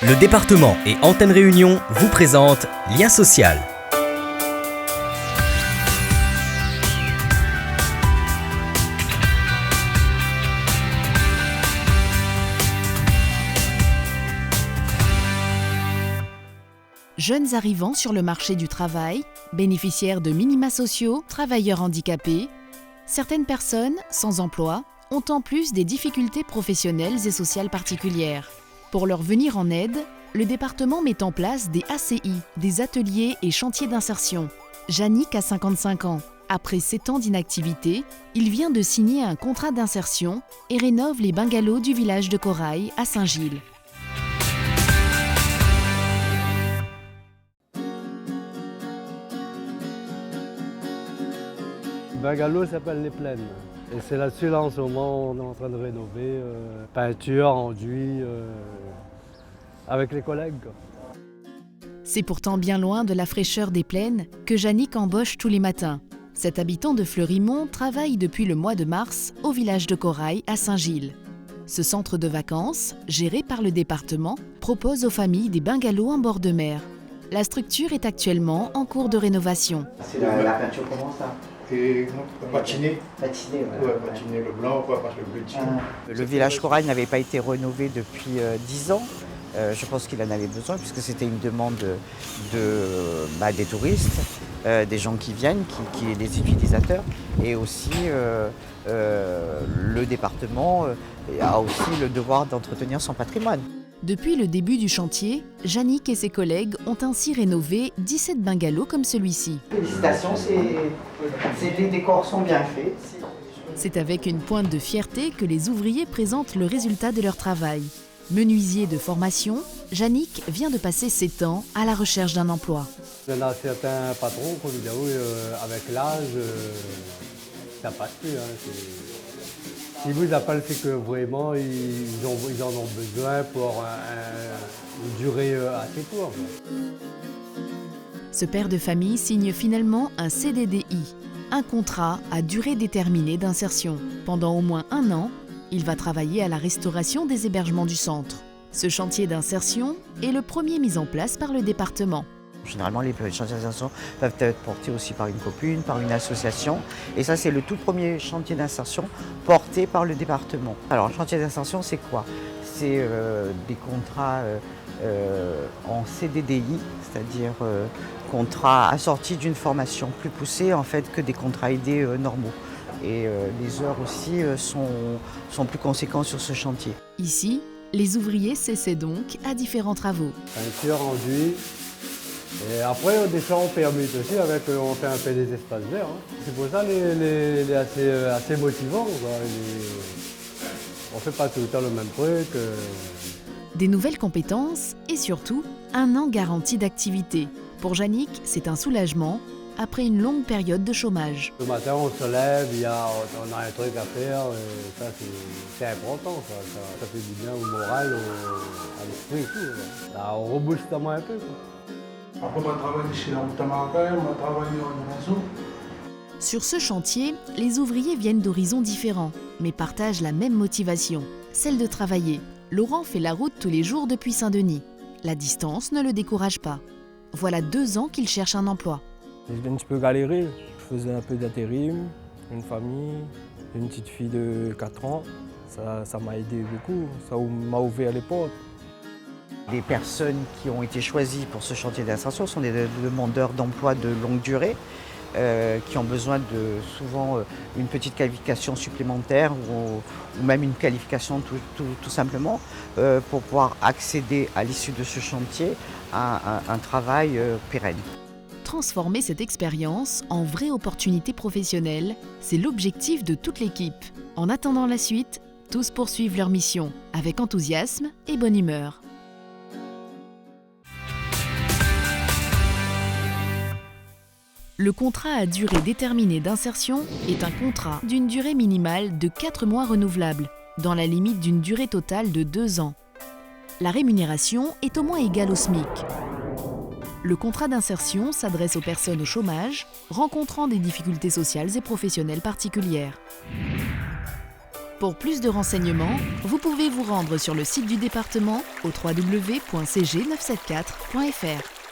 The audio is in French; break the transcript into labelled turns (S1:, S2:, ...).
S1: Le département et Antenne Réunion vous présentent Lien social.
S2: Jeunes arrivants sur le marché du travail, bénéficiaires de minima sociaux, travailleurs handicapés, certaines personnes sans emploi ont en plus des difficultés professionnelles et sociales particulières. Pour leur venir en aide, le département met en place des ACI, des ateliers et chantiers d'insertion. Yannick a 55 ans. Après 7 ans d'inactivité, il vient de signer un contrat d'insertion et rénove les bungalows du village de Corail à Saint-Gilles.
S3: Le bungalow s'appelle Les Plaines. Et c'est là-dessus, là, en ce moment, on est en train de rénover. Peinture, enduit, avec les collègues.
S2: C'est pourtant bien loin de la fraîcheur des plaines que Yannick embauche tous les matins. Cet habitant de Fleurimont travaille depuis le mois de mars au village de Corail à Saint-Gilles. Ce centre de vacances, géré par le département, propose aux familles des bungalows en bord de mer. La structure est actuellement en cours de rénovation.
S4: C'est la peinture comment ça?
S5: Et patiner.
S4: Patiner, voilà.
S5: Ouais, patiner le blanc, quoi, parce que le bleu tine.
S4: Le village Corail n'avait pas été rénové depuis 10 ans. Je pense qu'il en avait besoin puisque c'était une demande des touristes, des gens qui viennent, des utilisateurs. Et aussi le département a aussi le devoir d'entretenir son patrimoine.
S2: Depuis le début du chantier, Yannick et ses collègues ont ainsi rénové 17 bungalows comme celui-ci.
S4: Félicitations, les décors sont bien faits.
S2: C'est avec une pointe de fierté que les ouvriers présentent le résultat de leur travail. Menuisier de formation, Yannick vient de passer 7 ans à la recherche d'un emploi.
S3: Il y en a certains patrons qui nous disent oui, avec l'âge, ça passe plus. S'ils vous appellent, c'est que vraiment, ils en ont besoin pour une durée assez courte.
S2: Ce père de famille signe finalement un CDDI, un contrat à durée déterminée d'insertion. Pendant au moins 1 an, il va travailler à la restauration des hébergements du centre. Ce chantier d'insertion est le premier mis en place par le département.
S4: Généralement, les chantiers d'insertion peuvent être portés aussi par une commune, par une association. Et ça, c'est le tout premier chantier d'insertion porté par le département. Alors, le chantier d'insertion, c'est quoi? C'est des contrats en CDDI, c'est-à-dire contrats assortis d'une formation plus poussée en fait, que des contrats aidés normaux. Et les heures aussi sont plus conséquentes sur ce chantier.
S2: Ici, les ouvriers s'essaient donc à différents travaux.
S3: Peinture, enduit. Et après, des fois, on permute aussi, on fait un peu des espaces verts. C'est pour ça les assez motivant. On ne fait pas tout le temps le même truc.
S2: Des nouvelles compétences et surtout, 1 an garanti d'activité. Pour Yannick, c'est un soulagement après une longue période de chômage.
S3: Le matin, on se lève, on a un truc à faire. Et ça, c'est important. Ça fait du bien au moral, à l'esprit et tout. Ça rebooste un peu.
S5: Après, on va travailler chez la Moutamaca, on va travailler en réseau.
S2: Sur ce chantier, les ouvriers viennent d'horizons différents, mais partagent la même motivation, celle de travailler. Laurent fait la route tous les jours depuis Saint-Denis. La distance ne le décourage pas. Voilà 2 ans qu'il cherche un emploi.
S6: J'ai un petit peu galéré. Je faisais un peu d'intérim, une famille, une petite fille de 4 ans. Ça m'a aidé beaucoup, ça m'a ouvert les portes.
S4: Les personnes qui ont été choisies pour ce chantier d'insertion sont des demandeurs d'emploi de longue durée qui ont besoin de souvent une petite qualification supplémentaire ou même une qualification tout simplement pour pouvoir accéder à l'issue de ce chantier à un travail pérenne.
S2: Transformer cette expérience en vraie opportunité professionnelle, c'est l'objectif de toute l'équipe. En attendant la suite, tous poursuivent leur mission avec enthousiasme et bonne humeur. Le contrat à durée déterminée d'insertion est un contrat d'une durée minimale de 4 mois renouvelables, dans la limite d'une durée totale de 2 ans. La rémunération est au moins égale au SMIC. Le contrat d'insertion s'adresse aux personnes au chômage, rencontrant des difficultés sociales et professionnelles particulières. Pour plus de renseignements, vous pouvez vous rendre sur le site du département au www.cg974.fr.